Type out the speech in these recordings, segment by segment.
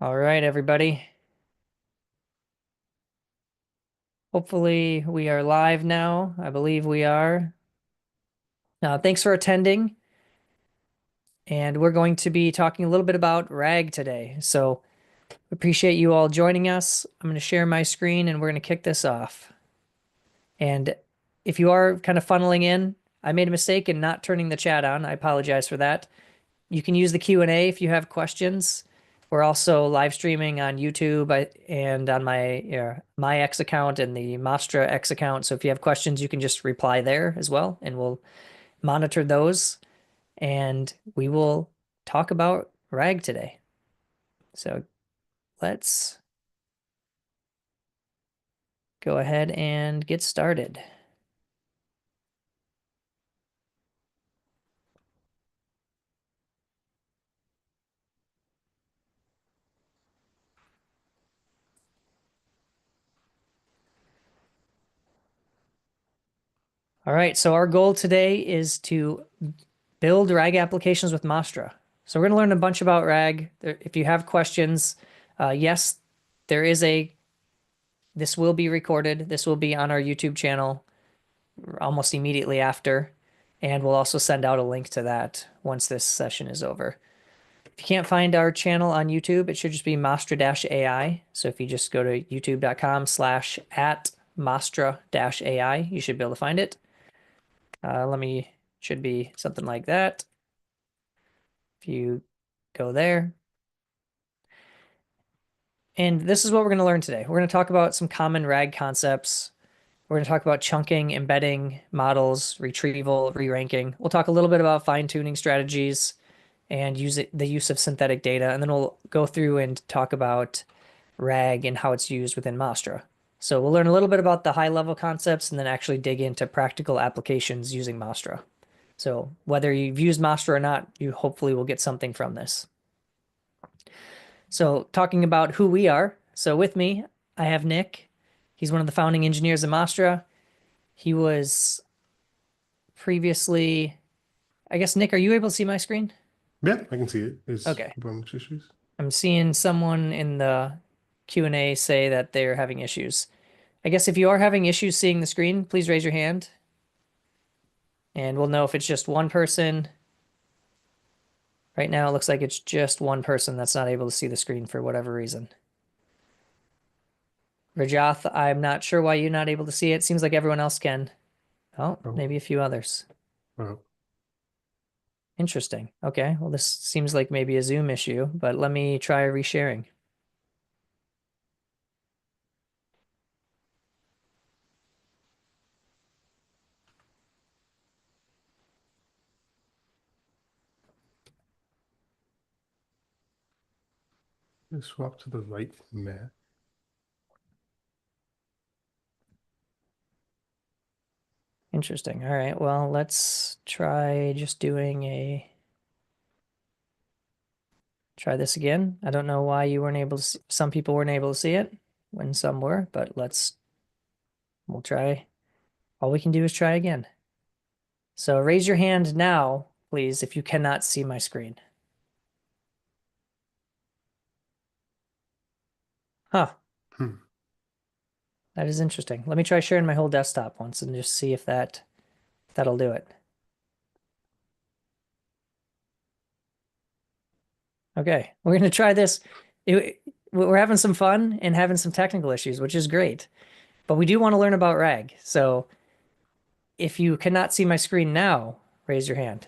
All right, everybody. Hopefully we are live now. I believe we are. Thanks for attending. And we're going to be talking a little bit about RAG today. So appreciate you all joining us. I'm going to share my screen and we're going to kick this off. And if you are kind of funneling in, I made a mistake in not turning the chat on. I apologize for that. You can use the Q&A if you have questions. We're also live streaming on YouTube and on my X account and the Mastra X account. So if you have questions, you can just reply there as well, and we'll monitor those. And we will talk about RAG today. So let's go ahead and get started. All right, so our goal today is to build RAG applications with Mastra. So we're going to learn a bunch about RAG. If you have questions, yes, this will be recorded. This will be on our YouTube channel almost immediately after, and we'll also send out a link to that once this session is over. If you can't find our channel on YouTube, it should just be Mastra.ai. So if you just go to youtube.com/@Mastra-AI, you should be able to find it. Should be something like that. If you go there. And this is what we're going to learn today. We're going to talk about some common RAG concepts. We're going to talk about chunking, embedding, models, retrieval, re-ranking. We'll talk a little bit about fine-tuning strategies and the use of synthetic data. And then we'll go through and talk about RAG and how it's used within Mastra. So we'll learn a little bit about the high-level concepts and then actually dig into practical applications using Mastra. So whether you've used Mastra or not, you hopefully will get something from this. So talking about who we are. So with me, I have Nick. He's one of the founding engineers of Mastra. He was previously, I guess, Nick, are you able to see my screen? Yeah, I can see it. Is Okay. performance issues? I'm seeing someone in the Q&A say that they're having issues. I guess if you are having issues seeing the screen, please raise your hand. And we'll know if it's just one person. Right now, it looks like it's just one person that's not able to see the screen for whatever reason. Rajath, I'm not sure why you're not able to see it. Seems like everyone else can. Oh, Oh, maybe a few others. oh. Interesting. Okay, well, this seems like maybe a Zoom issue, but let me try resharing. Just swap to the right map. Interesting. All right, well, let's try just try this again. I don't know why you weren't able to see, some people weren't able to see it when some were, but we'll try. All we can do is try again. So raise your hand now, please, if you cannot see my screen. Huh, Hmm. that is interesting. Let me try sharing my whole desktop once and just see if that'll do it. Okay, we're going to try this. We're having some fun and having some technical issues, which is great. But we do want to learn about RAG. So if you cannot see my screen now, raise your hand.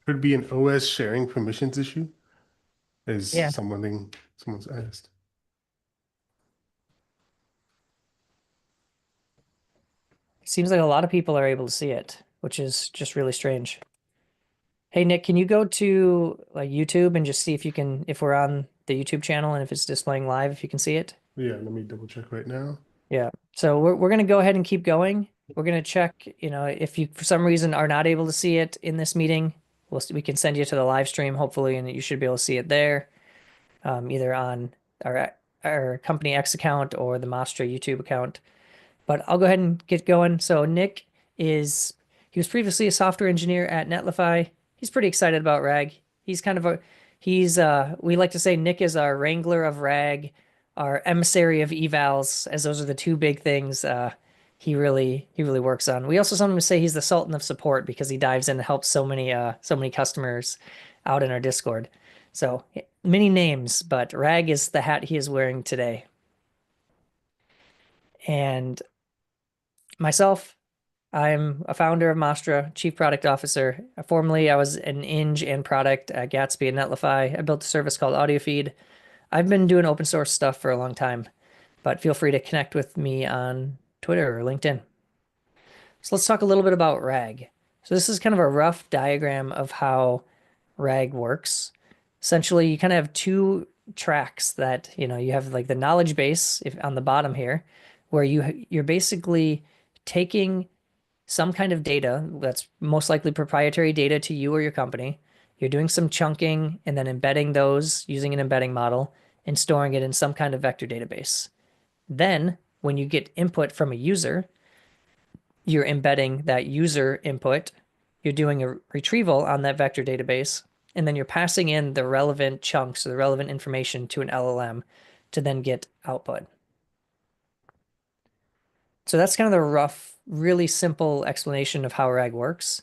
Could be an OS sharing permissions issue, as Yeah, someone's asked. it seems like a lot of people are able to see it, which is just really strange. Hey, Nick, can you go to like YouTube and just see if we're on the YouTube channel and if it's displaying live, if you can see it? Yeah, let me double check right now. Yeah. So we're going to go ahead and keep going. We're going to check, if you for some reason are not able to see it in this meeting, we can send you to the live stream hopefully, and you should be able to see it there, either on our company X account or the Mastra YouTube account. But I'll go ahead and get going. So he was previously a software engineer at Netlify. He's pretty excited about RAG. He's kind of a he's we like to say Nick is our wrangler of RAG, our emissary of evals, as those are the two big things he really works on. We also sometimes say he's the Sultan of support because he dives in and helps so many customers out in our Discord. So many names, but RAG is the hat he is wearing today. And myself, I'm a founder of Mastra, Chief Product Officer. Formerly, I was an Eng and product at Gatsby and Netlify. I built a service called AudioFeed. I've been doing open source stuff for a long time, but feel free to connect with me on Twitter or LinkedIn. So let's talk a little bit about RAG. So this is kind of a rough diagram of how RAG works. Essentially, you kind of have two tracks that, you have like the knowledge base if on the bottom here, where you're basically taking some kind of data that's most likely proprietary data to you or your company. You're doing some chunking and then embedding those using an embedding model and storing it in some kind of vector database. Then, when you get input from a user, you're embedding that user input. You're doing a retrieval on that vector database, and then you're passing in the relevant chunks or the relevant information to an LLM to then get output. So that's kind of the rough, really simple explanation of how RAG works.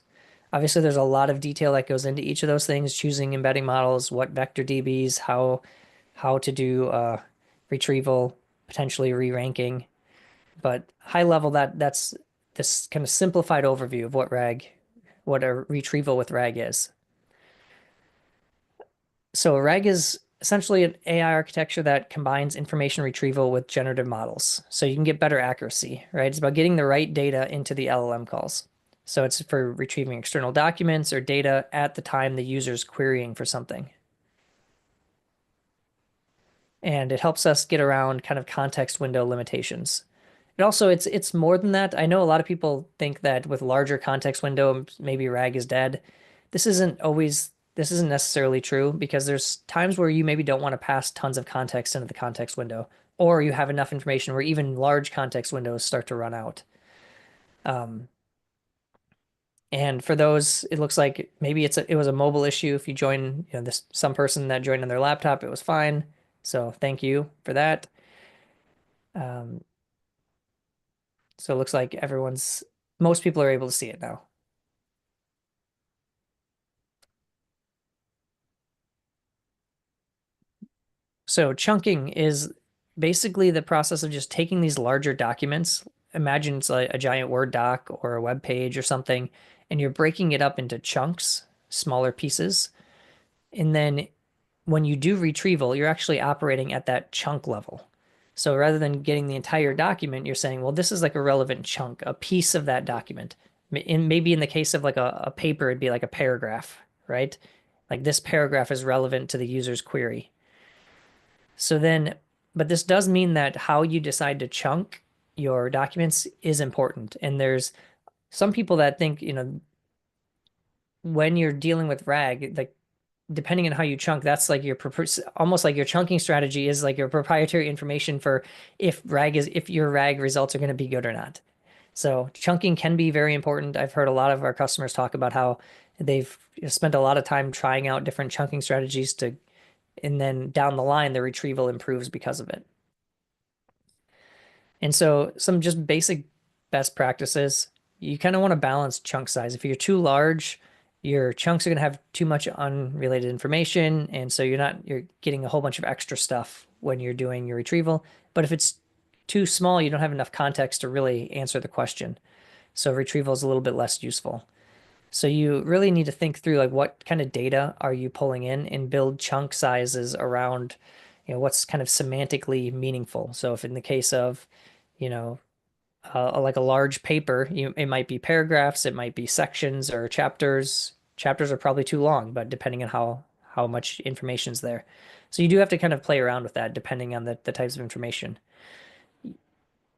Obviously, there's a lot of detail that goes into each of those things, choosing embedding models, what vector DBs, how to do retrieval, potentially re-ranking. But high level, that's this kind of simplified overview of what a retrieval with RAG is. So RAG is essentially an AI architecture that combines information retrieval with generative models. So you can get better accuracy, right? It's about getting the right data into the LLM calls. So it's for retrieving external documents or data at the time the user's querying for something. And it helps us get around kind of context window limitations. It also it's more than that. I know a lot of people think that with larger context window, maybe RAG is dead. This isn't necessarily true because there's times where you maybe don't want to pass tons of context into the context window, or you have enough information where even large context windows start to run out. And for those, it looks like maybe it was a mobile issue. If you join, this some person that joined on their laptop, it was fine. So thank you for that. Um, so it looks like most people are able to see it now. So chunking is basically the process of just taking these larger documents. Imagine it's like a giant Word doc or a web page or something, and you're breaking it up into chunks, smaller pieces. And then when you do retrieval, you're actually operating at that chunk level. So rather than getting the entire document, you're saying, well, this is like a relevant chunk, a piece of that document. Maybe in the case of like a paper, it'd be like a paragraph, right? Like this paragraph is relevant to the user's query. So then, but this does mean that how you decide to chunk your documents is important. And there's some people that think, when you're dealing with RAG, like depending on how you chunk, that's like almost like your chunking strategy is like your proprietary information for if your RAG results are going to be good or not. So chunking can be very important. I've heard a lot of our customers talk about how they've spent a lot of time trying out different chunking strategies and then down the line, the retrieval improves because of it. And so some just basic best practices, you kind of want to balance chunk size. If you're too large, your chunks are going to have too much unrelated information. And so you're getting a whole bunch of extra stuff when you're doing your retrieval. But if it's too small, you don't have enough context to really answer the question. So retrieval is a little bit less useful. So you really need to think through like what kind of data are you pulling in and build chunk sizes around, what's kind of semantically meaningful. So if in the case of, you know, like a large paper, it might be paragraphs, it might be sections or chapters. Chapters are probably too long, but depending on how much information's there. So you do have to kind of play around with that depending on the types of information.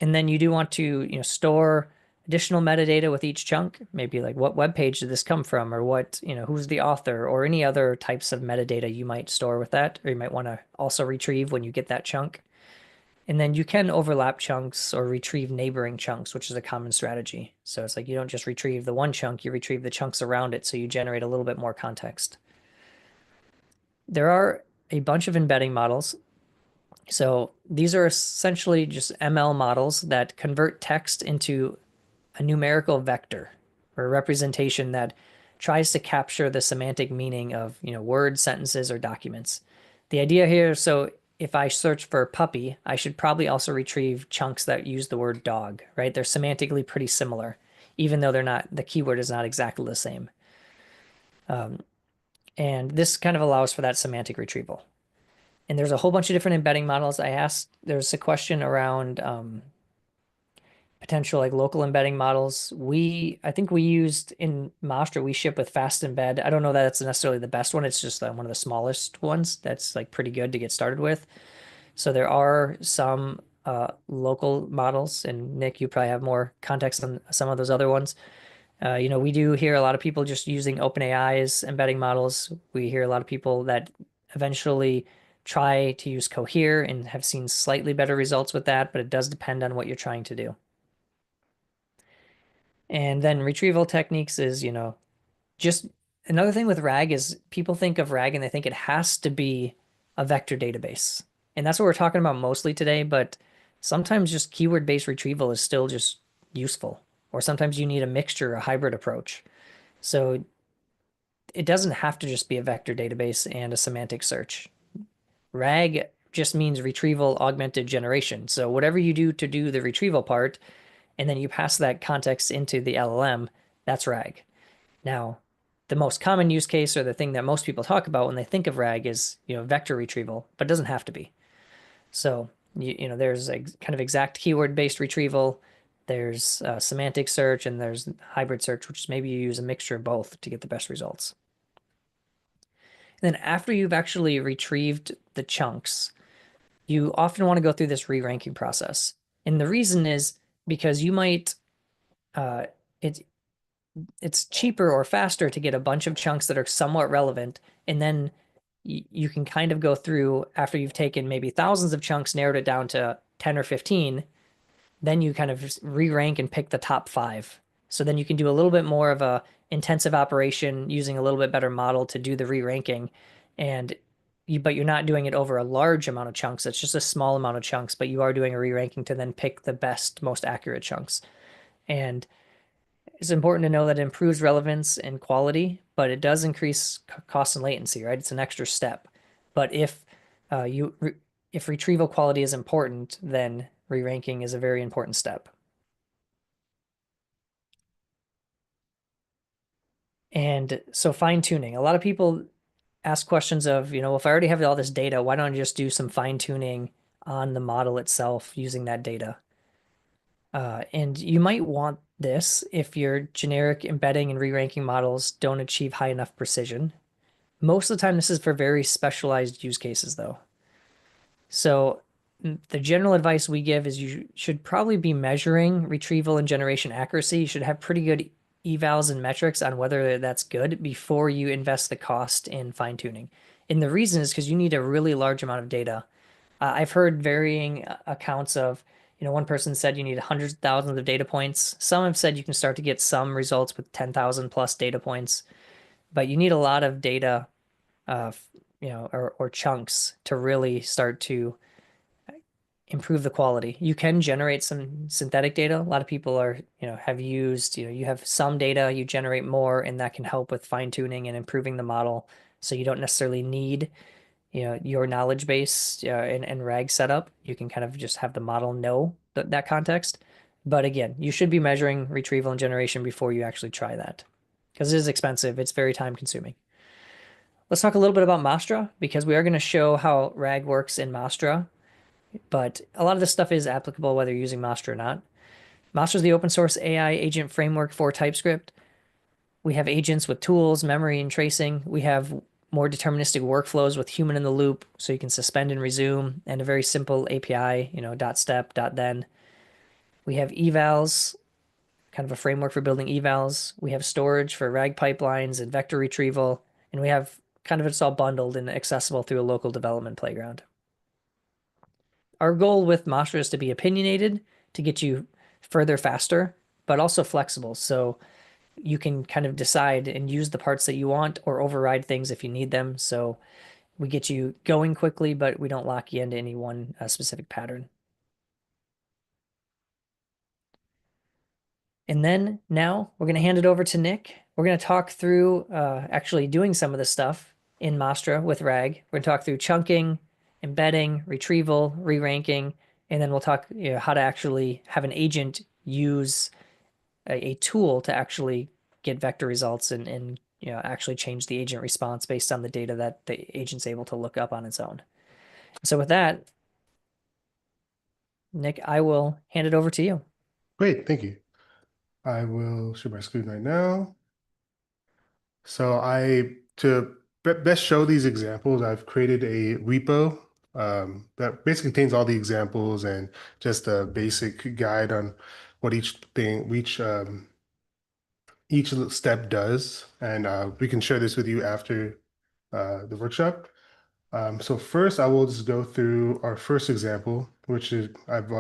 And then you do want to, store additional metadata with each chunk, maybe like what web page did this come from, or what, who's the author, or any other types of metadata you might store with that, or you might want to also retrieve when you get that chunk. And then you can overlap chunks or retrieve neighboring chunks, which is a common strategy. So it's like you don't just retrieve the one chunk, you retrieve the chunks around it, so you generate a little bit more context. there are a bunch of embedding models. So these are essentially just ML models that convert text into a numerical vector or a representation that tries to capture the semantic meaning of, words, sentences, or documents. The idea here, so if I search for puppy, I should probably also retrieve chunks that use the word dog, right? They're semantically pretty similar, even though they're not, the keyword is not exactly the same. And this kind of allows for that semantic retrieval. And there's a whole bunch of different embedding models. There's a question around potential like local embedding models. I think we used in Mastra, we ship with Fast Embed. I don't know that it's necessarily the best one. It's just one of the smallest ones that's like pretty good to get started with. So there are some local models, and Nick, you probably have more context on some of those other ones. We do hear a lot of people just using OpenAI's embedding models. We hear a lot of people that eventually try to use Cohere and have seen slightly better results with that, but it does depend on what you're trying to do. And then retrieval techniques is, just another thing with RAG is people think of RAG and they think it has to be a vector database. And that's what we're talking about mostly today, but sometimes just keyword-based retrieval is still just useful. Or sometimes you need a mixture, a hybrid approach. So it doesn't have to just be a vector database and a semantic search. RAG just means retrieval augmented generation. So whatever you do to do the retrieval part, and then you pass that context into the LLM, that's RAG. Now, the most common use case or the thing that most people talk about when they think of RAG is, vector retrieval, but it doesn't have to be. So, there's a kind of exact keyword-based retrieval, there's semantic search, and there's hybrid search, which is maybe you use a mixture of both to get the best results. And then after you've actually retrieved the chunks, you often want to go through this re-ranking process. And the reason is because you might, uh, it, it's cheaper or faster to get a bunch of chunks that are somewhat relevant, and then you can kind of go through after you've taken maybe thousands of chunks, narrowed it down to 10 or 15, then you kind of re-rank and pick the top 5. So then you can do a little bit more of a intensive operation using a little bit better model to do the re-ranking, and but you're not doing it over a large amount of chunks. It's just a small amount of chunks, but you are doing a re-ranking to then pick the best, most accurate chunks. And it's important to know that it improves relevance and quality, but it does increase cost and latency, right? It's an extra step. But uh, you if retrieval quality is important, then re-ranking is a very important step. And so fine tuning. A lot of people ask questions of, if I already have all this data, why don't I just do some fine tuning on the model itself using that data? And you might want this if your generic embedding and re-ranking models don't achieve high enough precision. Most of the time, this is for very specialized use cases, though. So the general advice we give is you should probably be measuring retrieval and generation accuracy. You should have pretty good evals and metrics on whether that's good before you invest the cost in fine tuning. And the reason is because you need a really large amount of data. I've heard varying accounts of, one person said you need hundreds of thousands of data points. Some have said you can start to get some results with 10,000 plus data points, but you need a lot of data, uh, or chunks to really start to improve the quality. You can generate some synthetic data. A lot of people have used, you have some data, you generate more, and that can help with fine tuning and improving the model. So you don't necessarily need, your knowledge base and RAG setup. You can kind of just have the model know that context. But again, you should be measuring retrieval and generation before you actually try that because it is expensive. It's very time consuming. Let's talk a little bit about Mastra because we are going to show how RAG works in Mastra, but a lot of this stuff is applicable whether you're using Mastra or not. Mastra is the open source AI agent framework for TypeScript. We have agents with tools, memory, and tracing. We have more deterministic workflows with human in the loop, so you can suspend and resume, and a very simple API, dot step, dot then. We have evals, kind of a framework for building evals. We have storage for RAG pipelines and vector retrieval, and we have kind of it's all bundled and accessible through a local development playground. Our goal with Mastra is to be opinionated, to get you further faster, but also flexible. So you can kind of decide and use the parts that you want or override things if you need them. So we get you going quickly, but we don't lock you into any one specific pattern. And then now we're going to hand it over to Nick. We're going to talk through actually doing some of the stuff in Mastra with RAG. We're going to talk through chunking, embedding, retrieval, re-ranking, and then we'll talk how to actually have an agent use a tool to actually get vector results and actually change the agent response based on the data that the agent's able to look up on its own. So with that, Nick, I will hand it over to you. Great, thank you. I will share my screen right now. So to best show these examples, I've created a repo that basically contains all the examples and just a basic guide on what each little step does. And we can share this with you after the workshop. So first, I will just go through our first example, which is I've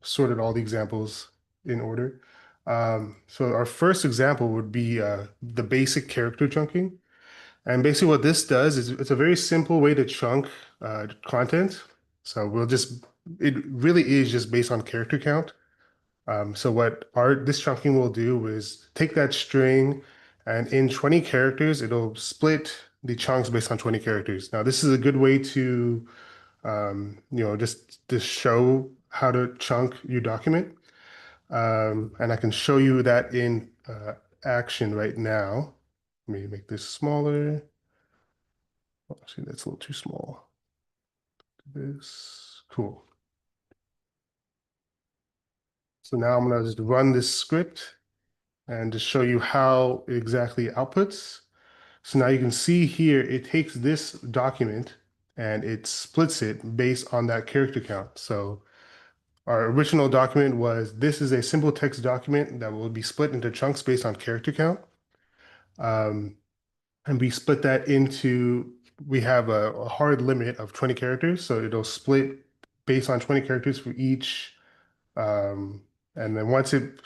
sorted all the examples in order. So our first example would be the basic character chunking. And basically what this does is it's a very simple way to chunk content. So it really is just based on character count. So what this chunking will do is take that string and in 20 characters, it'll split the chunks based on 20 characters. Now, this is a good way to, just to show how to chunk your document. And I can show you that in action right now. Let me make this smaller. Oh, see, that's a little too small. This, cool. So now I'm gonna just run this script and just show you how it exactly outputs. So now you can see here, it takes this document and it splits it based on that character count. So our original document was, this is a simple text document that will be split into chunks based on character count. And we split that into, we have a hard limit of 20 characters. So it'll split based on 20 characters for each. And then once it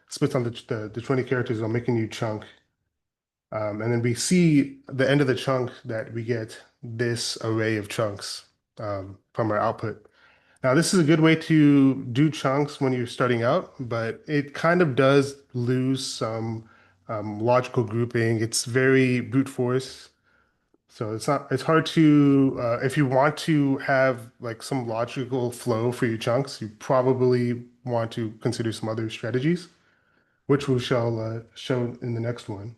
splits on the 20 characters, it'll make a new chunk. And then we see the end of the chunk that we get this array of chunks from our output. Now, this is a good way to do chunks when you're starting out, but it kind of does lose some logical grouping. It's very brute force. So it's hard to, if you want to have like some logical flow for your chunks, you probably want to consider some other strategies, which we shall show in the next one.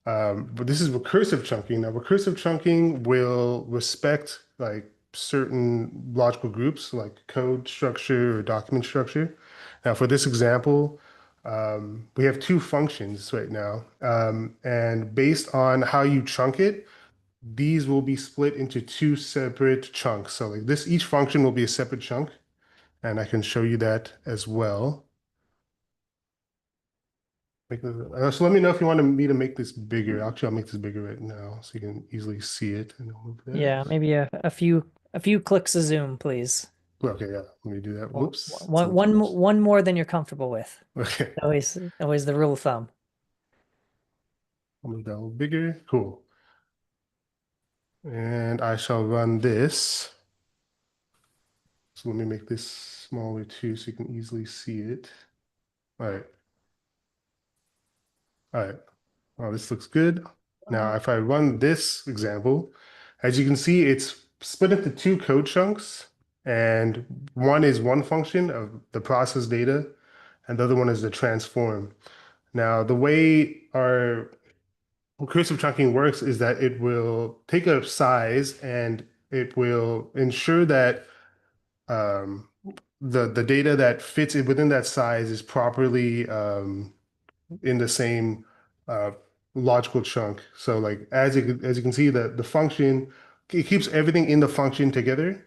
But this is recursive chunking. Now, recursive chunking will respect like certain logical groups like code structure or document structure. Now, for this example, we have two functions right now. And based on how you chunk it, these will be split into two separate chunks. So like this, each function will be a separate chunk. And I can show you that as well. So let me know if you want me to make this bigger. Actually, I'll make this bigger right now so you can easily see it and I'll move that. Yeah, maybe a few clicks of zoom, please. Okay, yeah, let me do that. Whoops. It's a One, little too one, much. one more than you're comfortable with. Okay, Always the rule of thumb. I'll make that a little bigger. Cool. And I shall run this. So let me make this smaller too so you can easily see it. All right. All right. Oh, this looks good. Now, if I run this example, as you can see, it's split into two code chunks, and one is one function of the process data, and the other one is the transform. Now, the way our recursive chunking works is that it will take a size and it will ensure that um, the data that fits within that size is properly in the same uh, logical chunk. So like as you can see, the function, it keeps everything in the function together,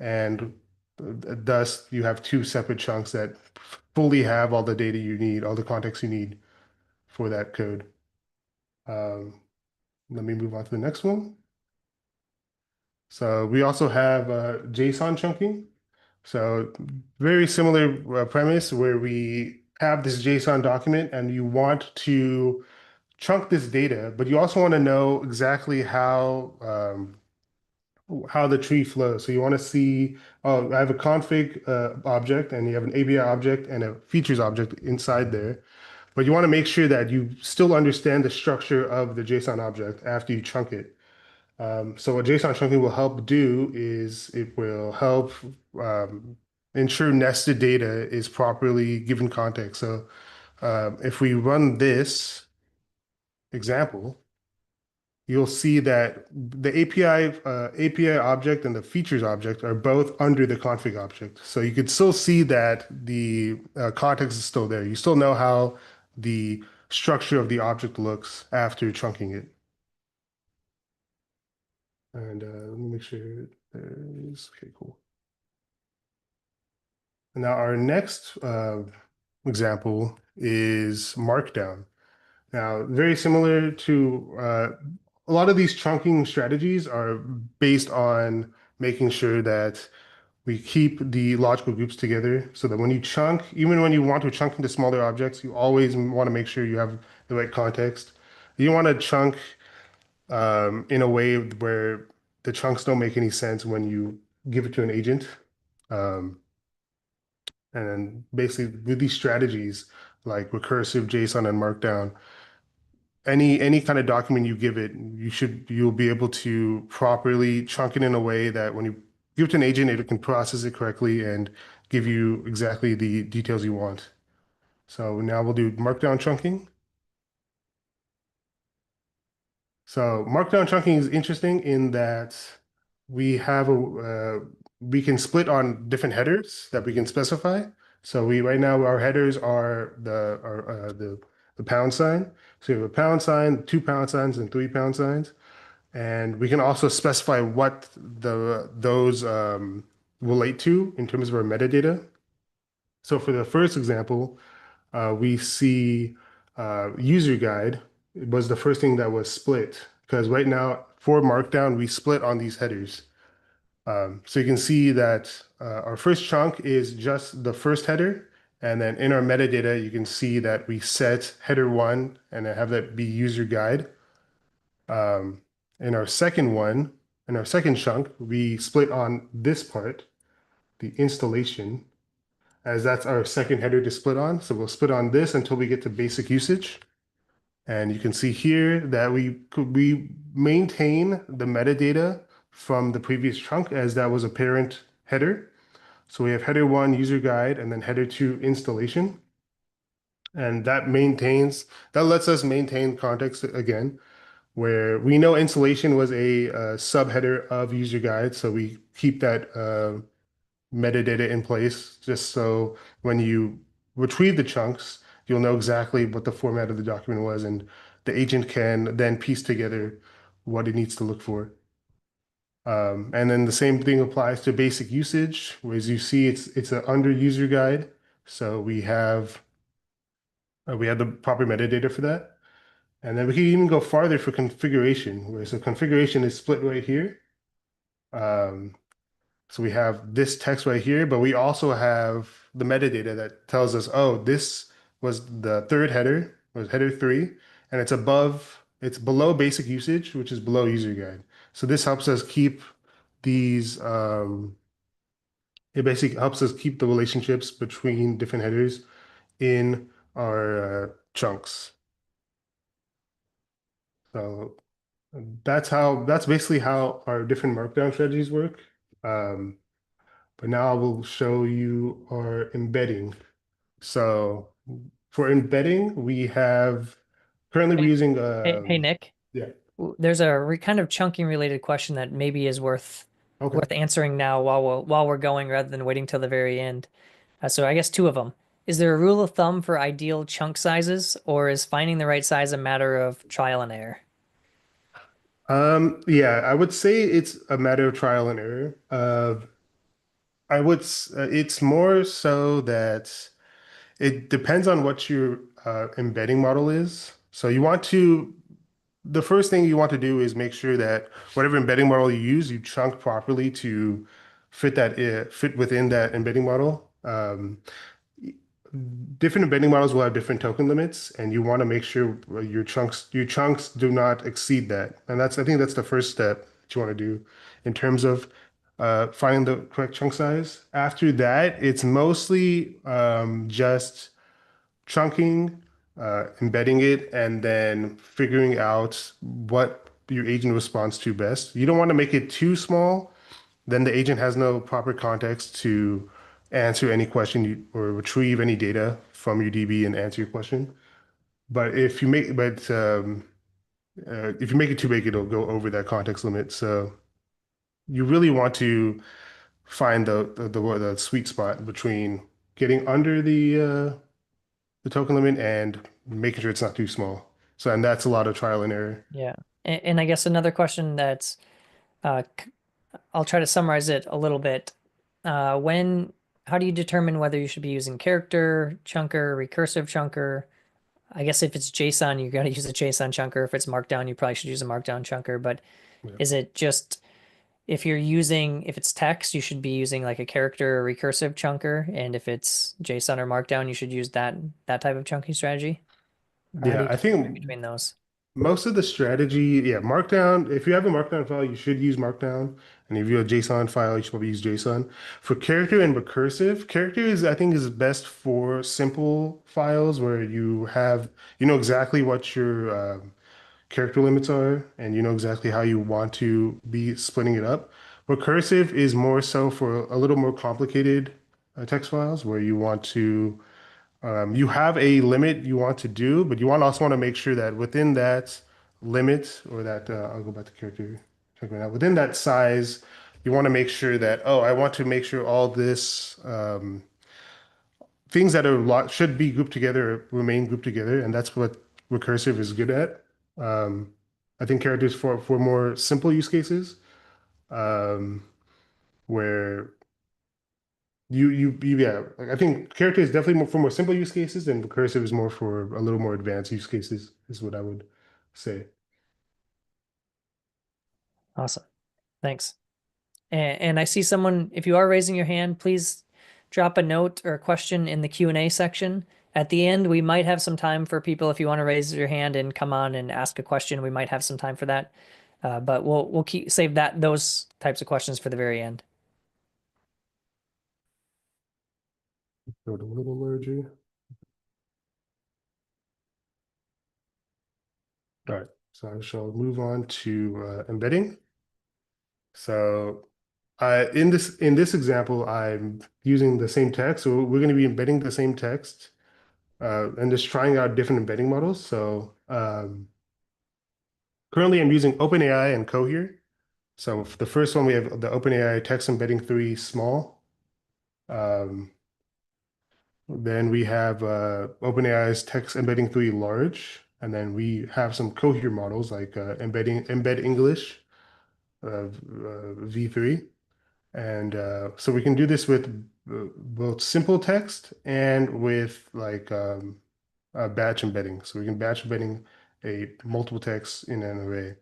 and thus you have two separate chunks that fully have all the data you need, all the context you need for that code. Um, Let me move on to the next one. So we also have JSON chunking. So very similar premise where we have this JSON document and you want to chunk this data, but you also want to know exactly how the tree flows. So you want to see, oh, I have a config object, and you have an API object and a features object inside there. But you want to make sure that you still understand the structure of the JSON object after you chunk it. So what JSON chunking will help do is it will help um, ensure nested data is properly given context. So if we run this example, you'll see that the API object and the features object are both under the config object. So you could still see that the context is still there. You still know how the structure of the object looks after chunking it. And let me make sure there is, okay, cool. And now our next example is Markdown. Now, very similar to a lot of these chunking strategies are based on making sure that we keep the logical groups together so that when you chunk, even when you want to chunk into smaller objects, you always want to make sure you have the right context. You want to chunk in a way where the chunks don't make any sense when you give it to an agent. Um, and then basically with these strategies like recursive JSON and Markdown, any kind of document you give it, you'll be able to properly chunk it in a way that when you give it to an agent, it can process it correctly and give you exactly the details you want. So now we'll do Markdown chunking. So Markdown chunking is interesting in that we can split on different headers that we can specify. So we right now our headers are the pound sign. So you have a pound sign, 2 pound signs, and 3 pound signs. And we can also specify what those relate to in terms of our metadata. So for the first example, we see user guide was the first thing that was split because right now for Markdown, we split on these headers. So you can see that our first chunk is just the first header. And then in our metadata, you can see that we set header one and then have that be user guide. Um, in our second one, in our second chunk, we split on this part, the installation, as that's our second header to split on. So we'll split on this until we get to basic usage. And you can see here that we maintain the metadata from the previous chunk as that was a parent header. So we have header one user guide and then header two installation. And that lets us maintain context again, where we know installation was a subheader of user guide. So we keep that metadata in place just so when you retrieve the chunks, you'll know exactly what the format of the document was, and the agent can then piece together what it needs to look for. And then the same thing applies to basic usage, whereas you see it's an under user guide. So we have the proper metadata for that. And then we can even go farther for configuration, where so configuration is split right here. Um, So we have this text right here, but we also have the metadata that tells us, oh, this was the third header, was header three, and it's below basic usage, which is below user guide. So this helps us keep these, it basically helps us keep the relationships between different headers in our chunks. So that's basically how our different markdown strategies work. Um, But now I will show you our embedding. So for embedding, we have currently we're Hey, using hey, Nick. yeah. There's a kind of chunking related question that maybe is Okay. worth answering now while we're going rather than waiting till the very end. So I guess two of them. Is there a rule of thumb for ideal chunk sizes, or is finding the right size a matter of trial and error? Yeah, I would say it's a matter of trial and error. It's more so that it depends on what your embedding model is. So the first thing you want to do is make sure that whatever embedding model you use, you chunk properly to fit within that embedding model. different embedding models will have different token limits, and you want to make sure your chunks do not exceed that. And I think that's the first step that you want to do in terms of finding the correct chunk size. After that, it's mostly just chunking, embedding it, and then figuring out what your agent responds to best. You don't want to make it too small, then the agent has no proper context to answer any question or retrieve any data from your DB and answer your question. If you make it too big, it'll go over that context limit. So you really want to find the sweet spot between getting under the token limit and making sure it's not too small. So, and that's a lot of trial and error. Yeah. And I guess another question that's I'll try to summarize it a little bit. When how do you determine whether you should be using character chunker, recursive chunker? I guess if it's JSON, you got to use a JSON chunker. If it's Markdown, you probably should use a Markdown chunker. But Yeah. is it just if it's text, you should be using like a character or recursive chunker, and if it's JSON or Markdown, you should use that type of chunking strategy? Or how do Yeah, you I distinguish think between those? most of the strategy, yeah, Markdown, if you have a Markdown file, you should use Markdown. And if you have a JSON file, you should probably use JSON. For character and recursive, character I think, is best for simple files where you know exactly what your character limits are, and you know exactly how you want to be splitting it up. Recursive is more so for a little more complicated text files where you have a limit you want to do, but you also want to make sure that within that limit or that I'll go back to character check right now. Within that size, you want to make sure that, oh, I want to make sure all this things that should be grouped together remain grouped together, and that's what recursive is good at. Um, I think characters for more simple use cases, um, where yeah, like I think character is definitely more for more simple use cases, and recursive is more for a little more advanced use cases, is what I would say. Awesome. Thanks. And I see someone, if you are raising your hand, please drop a note or a question in the Q&A section. At the end, we might have some time for people if you want to raise your hand and come on and ask a question. We might have some time for that. But we'll save those types of questions for the very end. Go a little larger. All right, so I shall move on to embedding. So in this example, I'm using the same text. So we're going to be embedding the same text and just trying out different embedding models. So currently I'm using OpenAI and Cohere. So for the first one, we have the OpenAI text embedding 3 small. Um, then we have OpenAI's text embedding 3 large. And then we have some Cohere models like Embed English V3. And so we can do this with both simple text and with like batch embedding. So we can batch embedding a multiple text in an array.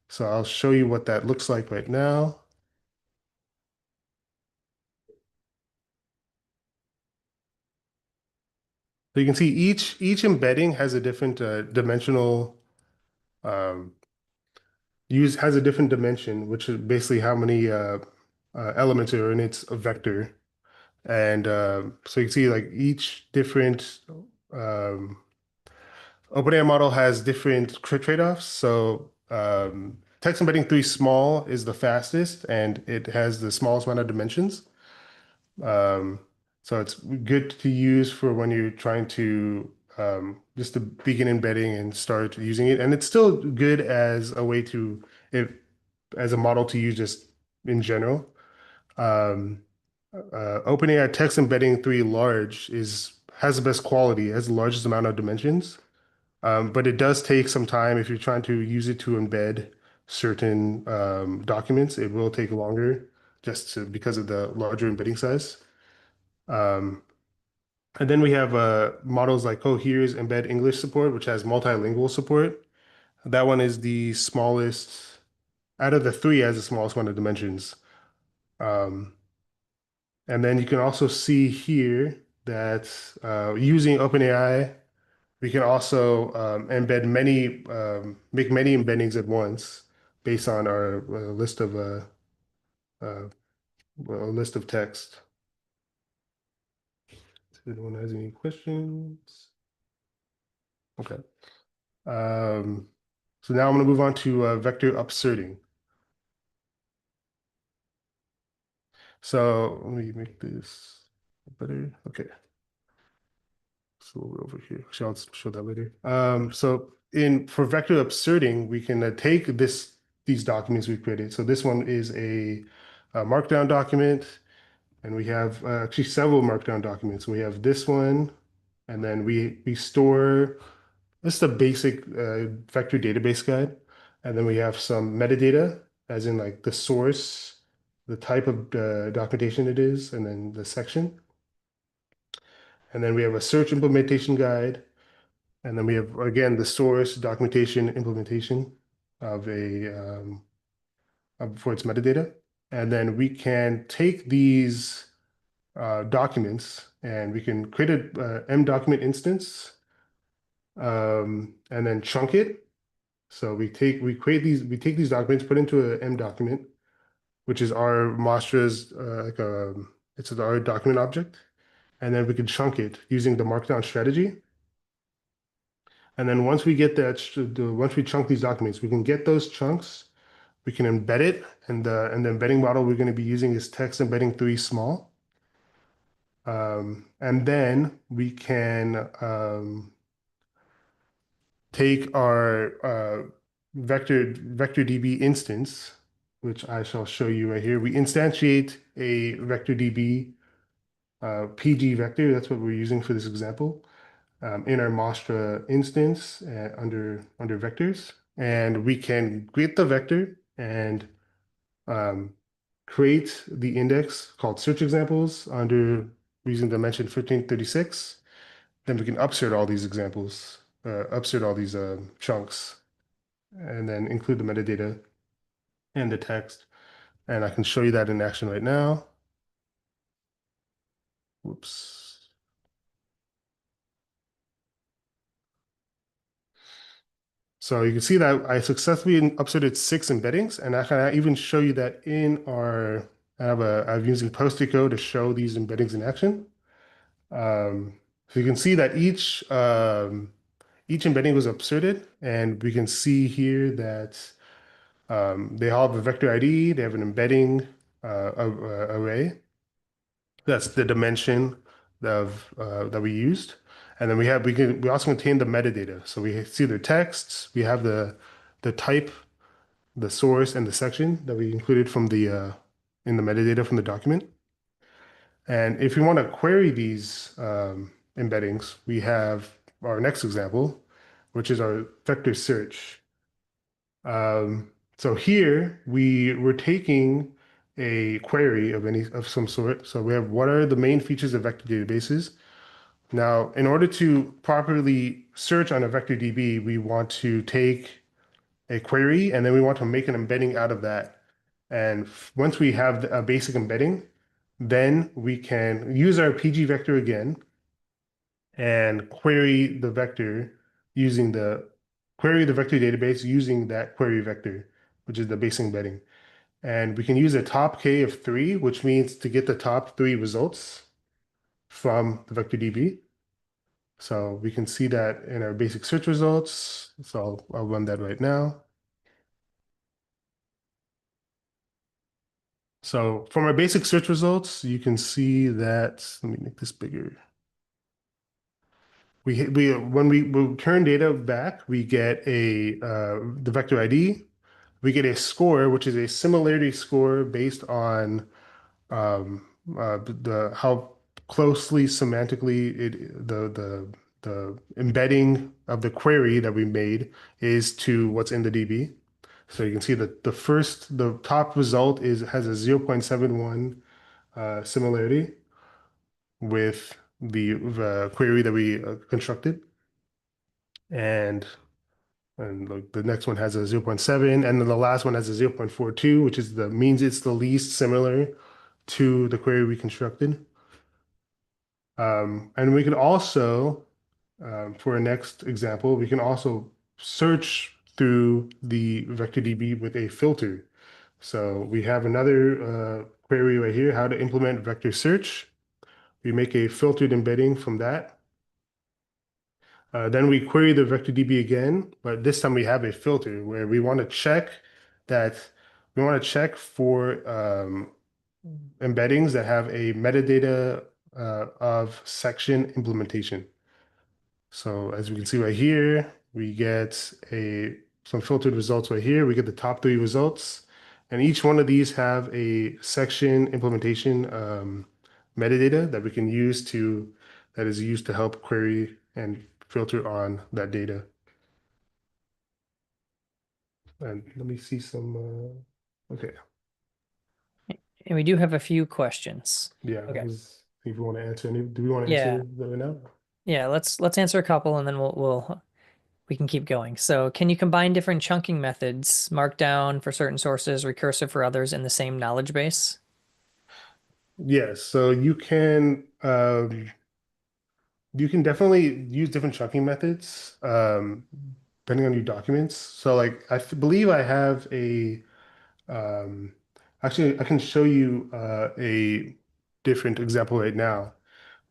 So I'll show you what that looks like right now. So you can see each embedding has a different dimensional um, has a different dimension, which is basically how many elements are in its vector. And so you can see like each different um, OpenAI model has different trade-offs. So text embedding 3 small is the fastest, and it has the smallest amount of dimensions. Um, so it's good to use for when you're trying to just to begin embedding and start using it. And it's still good as a way to, if, as a model to use just in general. Um, OpenAI text embedding 3 large has the best quality, has the largest amount of dimensions. But it does take some time if you're trying to use it to embed certain documents. It will take longer because of the larger embedding size. Um, and then we have models like Cohere's Embed English support, which has multilingual support. That one is the smallest out of the 3, has the smallest one of dimensions. Um, and then you can also see here that using OpenAI, we can also embed make many embeddings at once based on our uh, list of text. If anyone has any questions? Okay. Um, so now I'm going to move on to vector upserting. So let me make this better. Okay. So we're over here. Actually, I'll show that later. So in for vector upserting, we can take these documents we created. So this one is a markdown document, and we have actually several markdown documents. We have this one, and then we store this is the basic vector database guide, and then we have some metadata, as in like the source, the type of documentation it is, and then the section. And then we have a search implementation guide. And then we have, again, the source, documentation, implementation of for its metadata. And then we can take these documents and we can create a M document instance and then chunk it. So we take these documents, put into an M document, which is our Mastra's it's our document object. And then we can chunk it using the markdown strategy. And then once we get once we chunk these documents, we can get those chunks, we can embed it, and the embedding model we're going to be using is text embedding 3 small. And then we can take our vector DB instance, which I shall show you right here. We instantiate a vector DB PG vector. That's what we're using for this example. In our Mastra instance under vectors, and we can create the vector and um, create the index called search examples under using dimension 1536. Then we can upsert all these examples, upsert all these chunks, and then include the metadata and the text. And I can show you that in action right now. Whoops. So you can see that I successfully upserted 6 embeddings, and I can even show you that in I'm using post-echo to show these embeddings in action. So you can see that each embedding was upserted, and we can see here that they all have a vector ID, they have an embedding array. That's the dimension that we used. And then we also contain the metadata. So we see the texts, we have the type, the source, and the section that we included from the in the metadata from the document. And if we want to query these embeddings, we have our next example, which is our vector search. So here we're taking a query of some sort. So we have what are the main features of vector databases. Now, in order to properly search on a vector DB, we want to take a query and then we want to make an embedding out of that. And once we have a basic embedding, then we can use our PG vector again and query the vector database using that query vector, which is the basic embedding. And we can use a top K of 3, which means to get the top 3 results from the vector DB. So we can see that in our basic search results. So I'll run that right now. So from our basic search results, you can see that, let me make this bigger. When we return data back, we get the vector ID, we get a score, which is a similarity score based on the how closely semantically the embedding of the query that we made is to what's in the DB. So you can see that the top result has a 0.71 similarity with the query that we constructed, and like the next one has a 0.7, and then the last one has a 0.42, which means it's the least similar to the query we constructed. And we could also, for our next example, we can also search through the vector DB with a filter. So we have another query right here, how to implement vector search. We make a filtered embedding from that. Then we query the vector DB again, but this time we have a filter where we want to check that we want to check for embeddings that have a metadata of section implementation. So as we can see right here, we get some filtered results right here. We get the top three results, and each one of these have a section implementation metadata that we can use that is used to help query and filter on that data. And let me see some. Okay, And we do have a few questions. yeah. Okay. If you want to answer any, do we want to Yeah. answer that right now? Yeah, let's answer a couple and then we can keep going. So, can you combine different chunking methods, markdown for certain sources, recursive for others in the same knowledge base? Yes. So you can definitely use different chunking methods depending on your documents. So like believe I have a actually I can show you a different example right now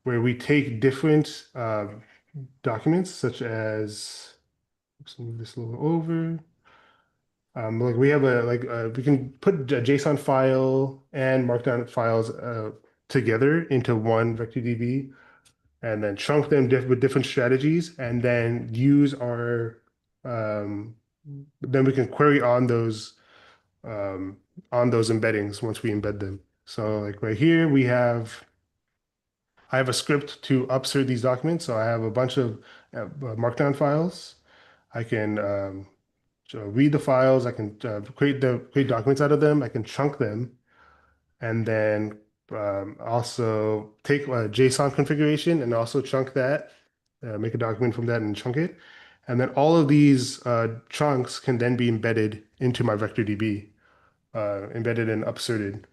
where we take different documents such as let's move this a little over. Like we have we can put a JSON file and Markdown files together into one vector DB and then chunk them with different strategies and then use our um, then we can query on those embeddings once we embed them. So like right here I have a script to upsert these documents. So I have a bunch of markdown files. I can read the files. I can create documents out of them. I can chunk them and then also take a JSON configuration and also chunk that, make a document from that and chunk it. And then all of these chunks can then be embedded into my vector DB, embedded and upserted.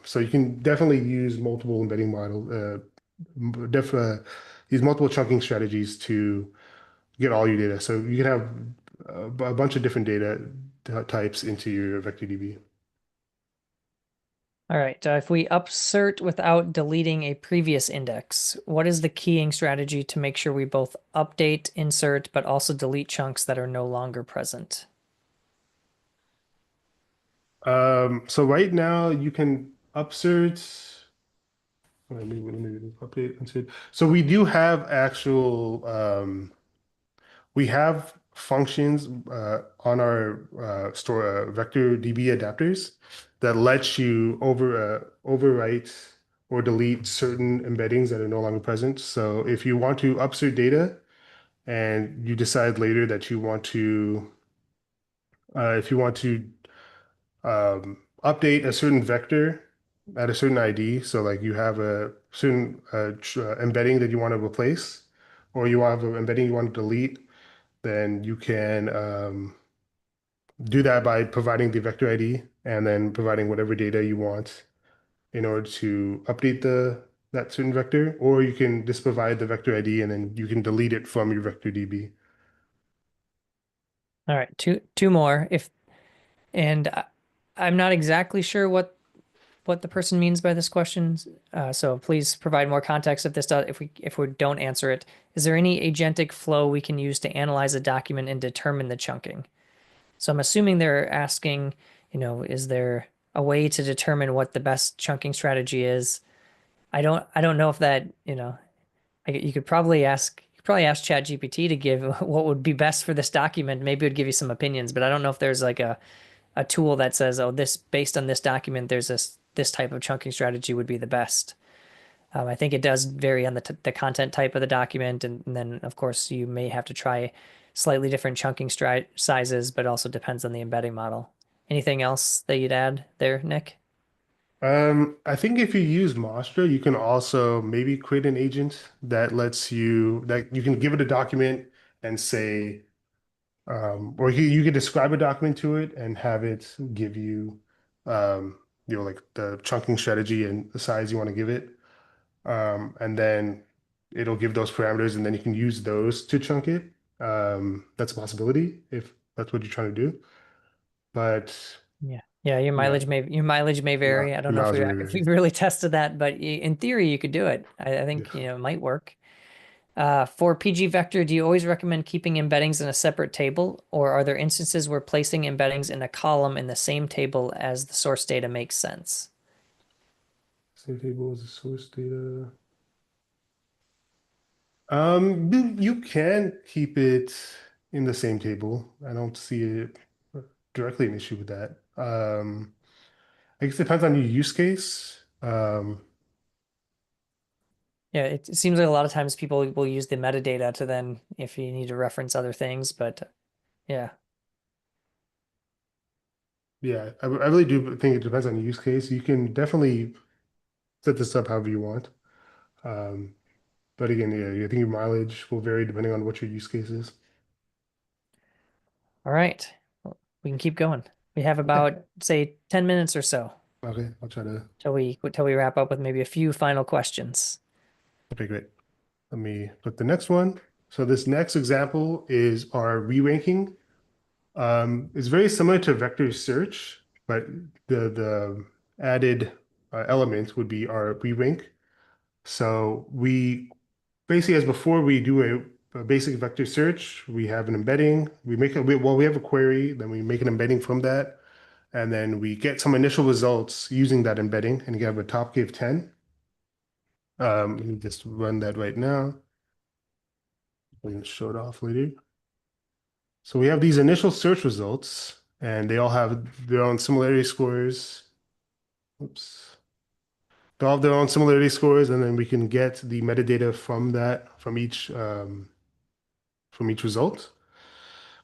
So you can definitely use multiple embedding model, def use multiple chunking strategies to get all your data. So you can have a bunch of different data types into your vector DB. All right. If we upsert without deleting a previous index, what is the keying strategy to make sure we both update, insert, but also delete chunks that are no longer present? So right now you can upsert. Let me update insert. So we do have actual we have functions on our store vector DB adapters that lets you overwrite or delete certain embeddings that are no longer present. So if you want to upsert data and you decide later that you want to if you want to update a certain vector at a certain ID. So like you have a certain embedding that you want to replace, or you have an embedding you want to delete, then you can do that by providing the vector ID and then providing whatever data you want in order to update that certain vector, or you can just provide the vector ID and then you can delete it from your vector DB. All right, two more. If and I'm not exactly sure what the person means by this question. So please provide more context if this does if we don't answer it. Is there any agentic flow we can use to analyze a document and determine the chunking? So I'm assuming they're asking, is there a way to determine what the best chunking strategy is? I don't know if that, you could probably ask ChatGPT to give what would be best for this document. Maybe it would give you some opinions, but I don't know if there's like a tool that says, oh, this based on this document, there's this type of chunking strategy would be the best. I think it does vary on the content type of the document, and then of course you may have to try slightly different chunking sizes, but also depends on the embedding model. Anything else that you'd add there, Nick? I think if you use Mastra, you can also maybe create an agent that you can give it a document and say, or you could describe a document to it and have it give you, like the chunking strategy and the size you want to give it. And then it'll give those parameters, and then you can use those to chunk it. That's a possibility if that's what you're trying to do. But Yeah. Yeah, yeah, your mileage may vary. I don't know miles may if vary. we've really tested that, but in theory you could do it. I Yeah. think, it might work. For PG vector, do you always recommend keeping embeddings in a separate table, or are there instances where placing embeddings in a column in the same table as the source data makes sense? Same table as the source data. You can keep it in the same table. I don't see it directly an issue with that. I guess it depends on your use case. Yeah, it seems like a lot of times people will use the metadata to then if you need to reference other things, but yeah. Yeah, I really do think it depends on your use case. You can definitely set this up however you want. Um, but again, yeah, I think your mileage will vary depending on what your use case is. All right. Well, we can keep going. We have Okay. about, say, 10 minutes or so Okay, I'll try to. till we wrap up with maybe a few final questions. Okay, great. Let me put the next one. So this next example is our re-ranking. It's very similar to vector search, but the added element would be our re-rank. So we basically, as before, we do a basic vector search. We have an embedding. We have a query, then we make an embedding from that, and then we get some initial results using that embedding, and you have a top K of 10. Let me just run that right now. We can show it off later. So we have these initial search results, and they all have their own similarity scores. Oops. They all have their own similarity scores, and then we can get the metadata from that, from each result.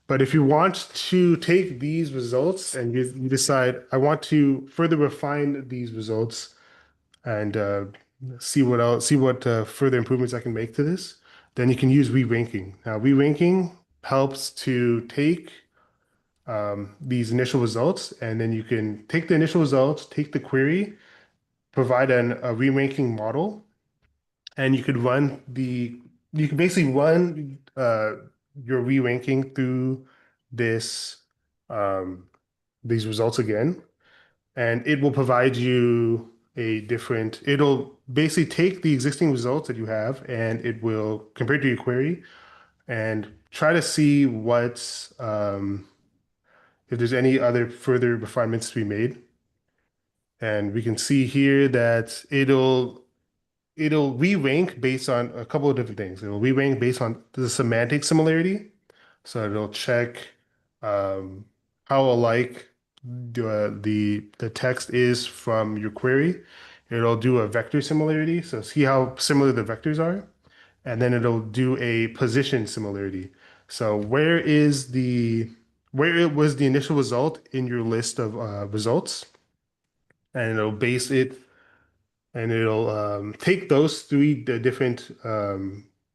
But if you want to take these results and you decide, I want to further refine these results and see what further improvements I can make to this, then you can use re-ranking. Now, re-ranking helps to take these initial results, and then you can take the initial results, take the query, provide a re-ranking model, and you can basically run your re-ranking through this um, these results again, and it will provide you it'll basically take the existing results that you have, and it will compare to your query and try to see if there's any other further refinements to be made. And we can see here that it'll re-rank based on a couple of different things. It'll re-rank based on the semantic similarity. So it'll check um, how alike the text is from your query. It'll do a vector similarity, so see how similar the vectors are, and then it'll do a position similarity. So where it was the initial result in your list of results, and it'll base it and it'll take those three different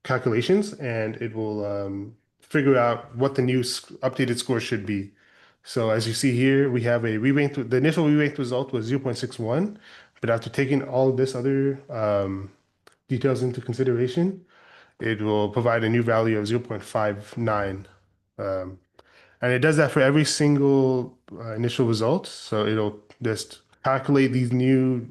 calculations, and it will figure out what the new updated score should be. So as you see here, we have the initial re-ranked result was 0.61, but after taking all of this other details into consideration, it will provide a new value of 0.59. Um, and it does that for every single initial result. So it'll just calculate these new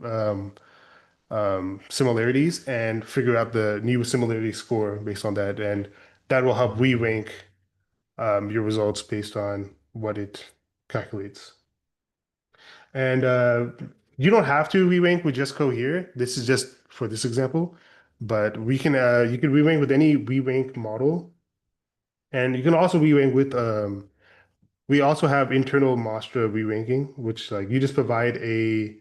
similarities and figure out the new similarity score based on that. And that will help re-rank your results based on what it calculates. And you don't have to re-rank with just Cohere. This is just for this example, but you can re-rank with any re-rank model. And you can also re-rank with we also have internal Mastra re-ranking, which like you just provide a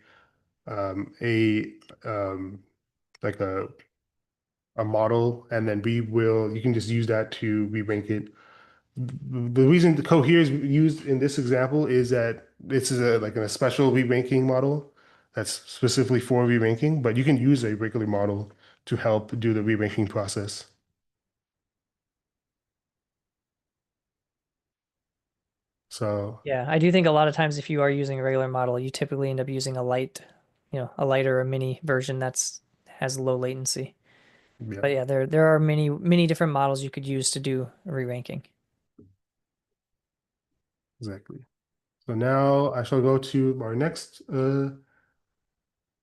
like a model, and then you can just use that to re-rank it. The reason the cohere is used in this example is that this is a special re-ranking model that's specifically for re-ranking, but you can use a regular model to help do the re-ranking process. So Yeah, I do think a lot of times if you are using a regular model, you typically end up using a light or a mini version that's has low latency. Yeah, But yeah, there are many different models you could use to do re-ranking. exactly. So now I shall go to our next.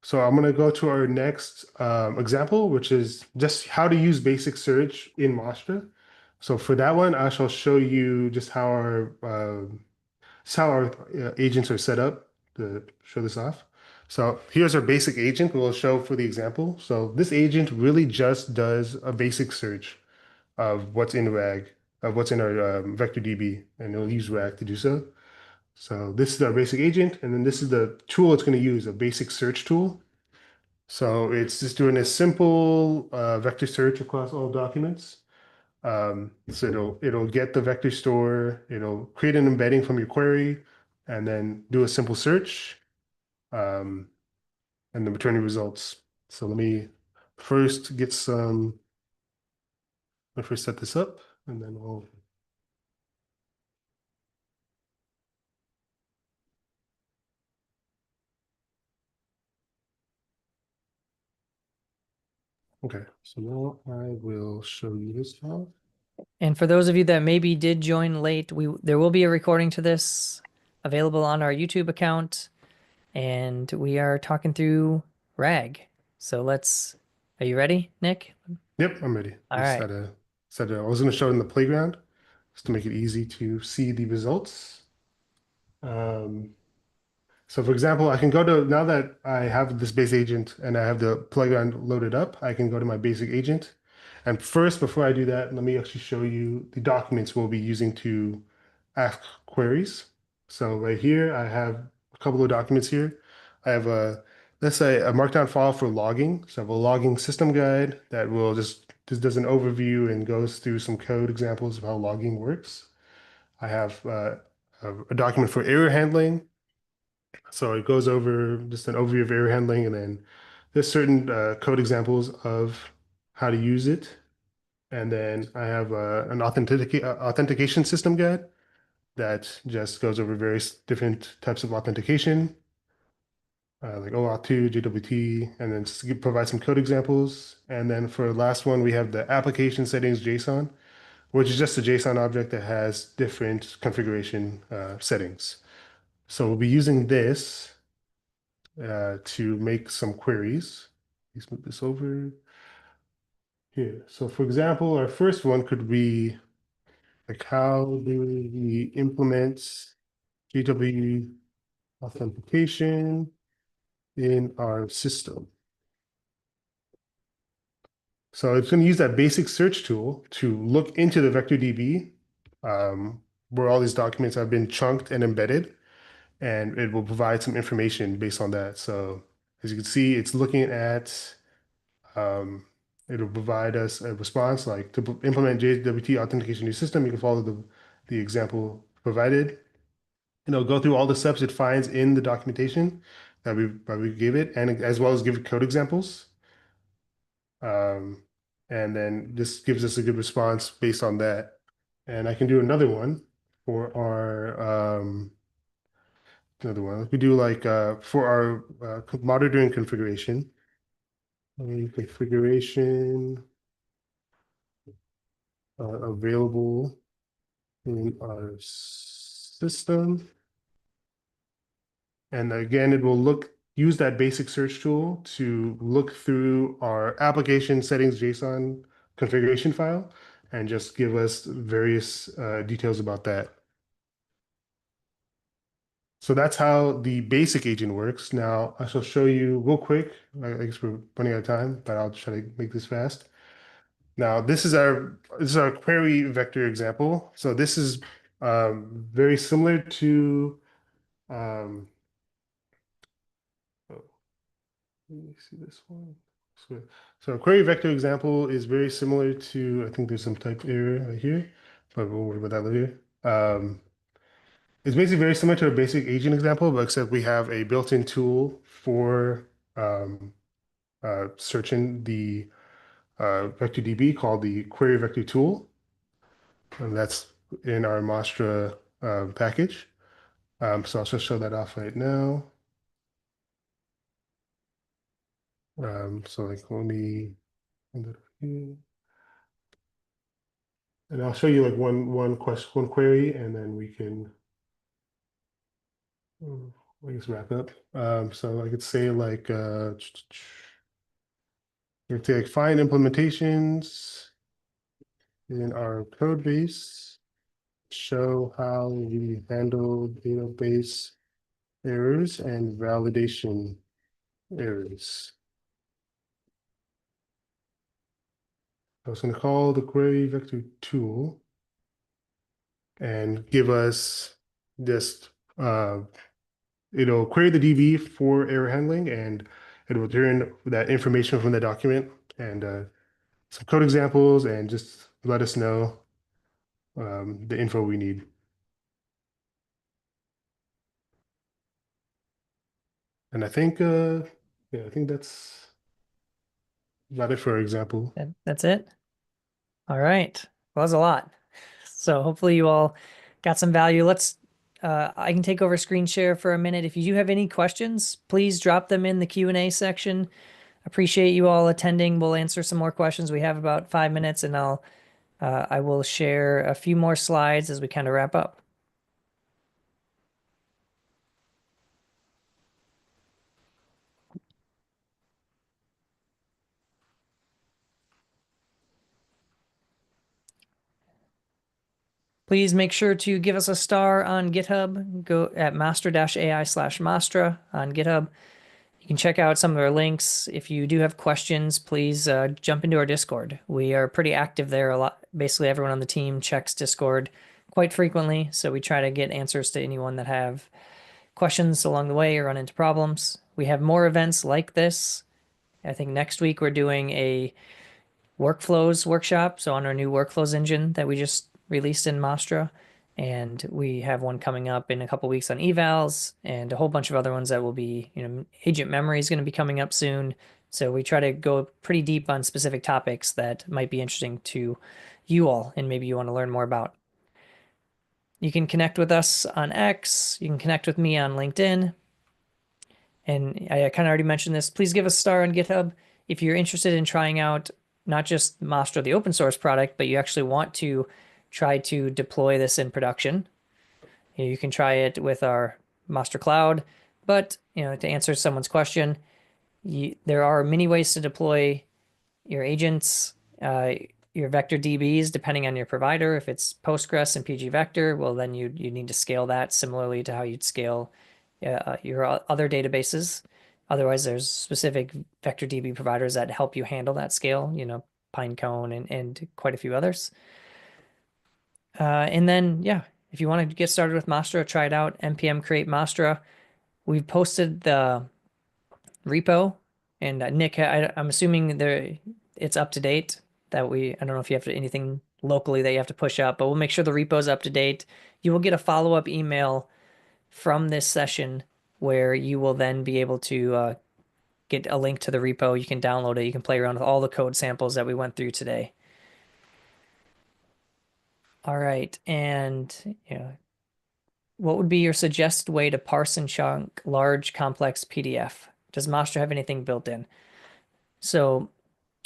So I'm going to go to our next example, which is just how to use basic search in Mastra. So for that one, I shall show you just how our agents are set up to show this off. So here's our basic agent we'll show for the example. So this agent really just does a basic search of what's in RAG, of what's in our vector DB, and it'll use RAG to do so. So this is our basic agent, and then this is the tool it's going to use, a basic search tool. So it's just doing a simple vector search across all documents. So it'll get the vector store, it'll create an embedding from your query, and then do a simple search, um, and then return your results. So first get some, let me first set this up, and then we'll, okay. So now I will show you this now. And for those of you that maybe did join late, there will be a recording to this available on our YouTube account, and we are talking through RAG. So are you ready, Nick? Yep, I'm ready. All I just right. I was going to show it in the playground just to make it easy to see the results. Um, So for example, I can go to, now that I have this base agent and I have the playground loaded up, I can go to my basic agent. And first, before I do that, let me actually show you the documents we'll be using to ask queries. So right here, I have a couple of documents here. I have let's say a markdown file for logging. So I have a logging system guide that will just does an overview and goes through some code examples of how logging works. I have a document for error handling. So it goes over just an overview of error handling, and then there's certain code examples of how to use it. And then I have an authentication system guide that just goes over various different types of authentication, like OAuth 2, JWT, and then just provide some code examples. And then for the last one, we have the application settings JSON, which is just a JSON object that has different configuration settings. So we'll be using this to make some queries. Let's move this over here. So for example, our first one could be like, how do we implement GW authentication in our system? So it's going to use that basic search tool to look into the vector DB, where all these documents have been chunked and embedded, and it will provide some information based on that. So as you can see, it's looking at Um, it'll provide us a response like to implement JWT authentication in your system. You can follow the example provided. And it'll go through all the steps it finds in the documentation that we gave it, and as well as give code examples. Um, and then this gives us a good response based on that. And I can do another one for our another one. We do like for our monitoring configuration. Configuration available in our system. And again, it will use that basic search tool to look through our application settings JSON configuration file and just give us various details about that. So that's how the basic agent works. Now I shall show you real quick. I guess we're running out of time, but I'll try to make this fast. Now this is our query vector example. So this is very similar to um, oh, let me see this one. So a query vector example is very similar to, I think there's some type error right here, but we'll worry about that later. It's basically very similar to a basic agent example, but except we have a built-in tool for searching the vector DB called the query vector tool. And that's in our Mastra package. So I'll just show that off right now. So like only, and I'll show you like one question, one query, and then we can, I guess, wrap up. So I could say like, we could say like find implementations in our code base, show how we handle database errors and validation errors. I was going to call the query vector tool and give us just it'll query the DB for error handling and it will return that information from the document and some code examples and just let us know the info we need. And I think yeah, I think that's about it for example. That's it. All right. Well, that's a lot. So hopefully you all got some value. I can take over screen share for a minute. If you do have any questions, please drop them in the Q&A section. Appreciate you all attending. We'll answer some more questions. We have about 5 minutes and I will share a few more slides as we kind of wrap up. Please make sure to give us a star on GitHub. Go at Mastra.ai/Mastra on GitHub. You can check out some of our links. If you do have questions, please jump into our Discord. We are pretty active there a lot. Basically, everyone on the team checks Discord quite frequently, so we try to get answers to anyone that have questions along the way or run into problems. We have more events like this. I think next week we're doing a workflows workshop, so on our new workflows engine that we just released in Mastra. And we have one coming up in a couple weeks on evals and a whole bunch of other ones that will be, agent memory is going to be coming up soon. So we try to go pretty deep on specific topics that might be interesting to you all and maybe you want to learn more about. You can connect with us on X. You can connect with me on LinkedIn. And I kind of already mentioned this. Please give us a star on GitHub if you're interested in trying out not just Mastra, the open source product, but you actually want to try to deploy this in production. You can try it with our Mastra Cloud, but to answer someone's question, there are many ways to deploy your agents, your vector DBs, depending on your provider. If it's Postgres and PG Vector, well, then you need to scale that similarly to how you'd scale your other databases. Otherwise, there's specific vector DB providers that help you handle that scale, Pinecone and quite a few others. And then, yeah, if you want to get started with Mastra, try it out, npm create Mastra. We've posted the repo, and Nick, I'm assuming it's up to date. I don't know if you have anything locally that you have to push up, but we'll make sure the repo is up to date. You will get a follow-up email from this session where you will then be able to get a link to the repo. You can download it. You can play around with all the code samples that we went through today. All right, and what would be your suggested way to parse and chunk large, complex PDF? Does Mastra have anything built in? So,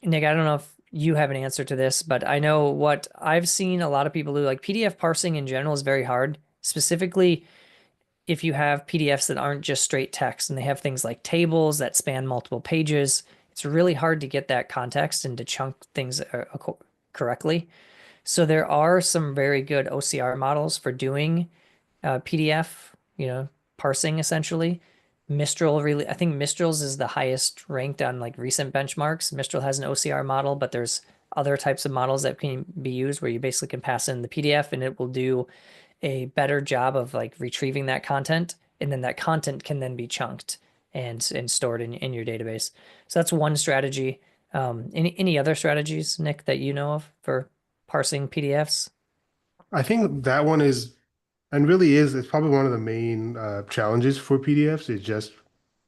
Nick, I don't know if you have an answer to this, but I know what I've seen a lot of people do, like PDF parsing in general is very hard, specifically if you have PDFs that aren't just straight text and they have things like tables that span multiple pages. It's really hard to get that context and to chunk things correctly. So there are some very good OCR models for doing PDF, parsing essentially. I think Mistral's is the highest ranked on like recent benchmarks. Mistral has an OCR model, but there's other types of models that can be used where you basically can pass in the PDF and it will do a better job of like retrieving that content. And then that content can then be chunked and stored in your database. So that's one strategy. Any other strategies, Nick, that you know of for parsing PDFs? I think that one is and really is it's probably one of the main challenges for PDFs is just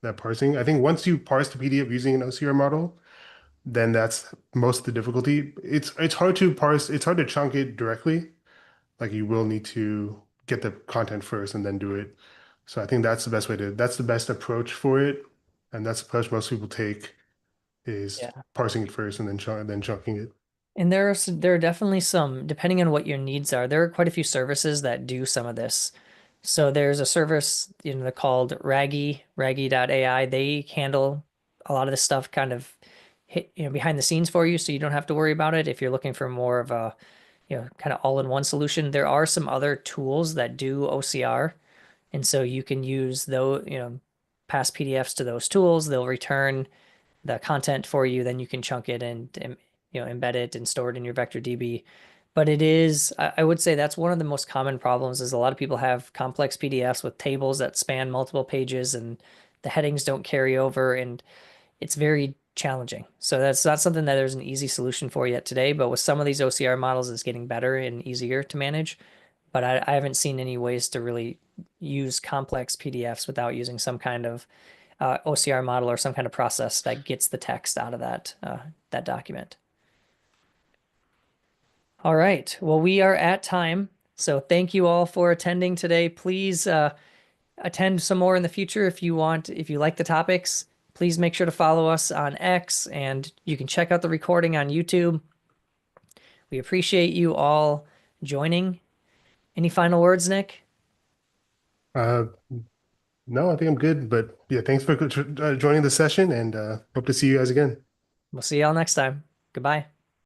that parsing. I think once you parse the PDF using an OCR model, then that's most of the difficulty. It's hard to parse, it's hard to chunk it directly. Like you will need to get the content first and then do it. So I think that's the best approach for it. And that's the approach most people take. is Yeah. parsing it first and then chunking it. And there are definitely some, depending on what your needs are, there are quite a few services that do some of this. So there's a service, they're called Raggy.ai. They handle a lot of this stuff kind of behind the scenes for you, so you don't have to worry about it. If you're looking for more of a, kind of all-in-one solution, there are some other tools that do OCR. And so you can use those, pass PDFs to those tools. They'll return the content for you, then you can chunk it and embed it and store it in your vector DB. But it is, I would say that's one of the most common problems is a lot of people have complex PDFs with tables that span multiple pages and the headings don't carry over and it's very challenging. So that's not something that there's an easy solution for yet today, but with some of these OCR models, it's getting better and easier to manage. But I haven't seen any ways to really use complex PDFs without using some kind of OCR model or some kind of process that gets the text out of that document. All right. Well, we are at time. So thank you all for attending today. Please attend some more in the future if you want. If you like the topics, please make sure to follow us on X and you can check out the recording on YouTube. We appreciate you all joining. Any final words, Nick? Uh, no, I think I'm good. But yeah, thanks for joining the session and hope to see you guys again. We'll see y'all next time. Goodbye.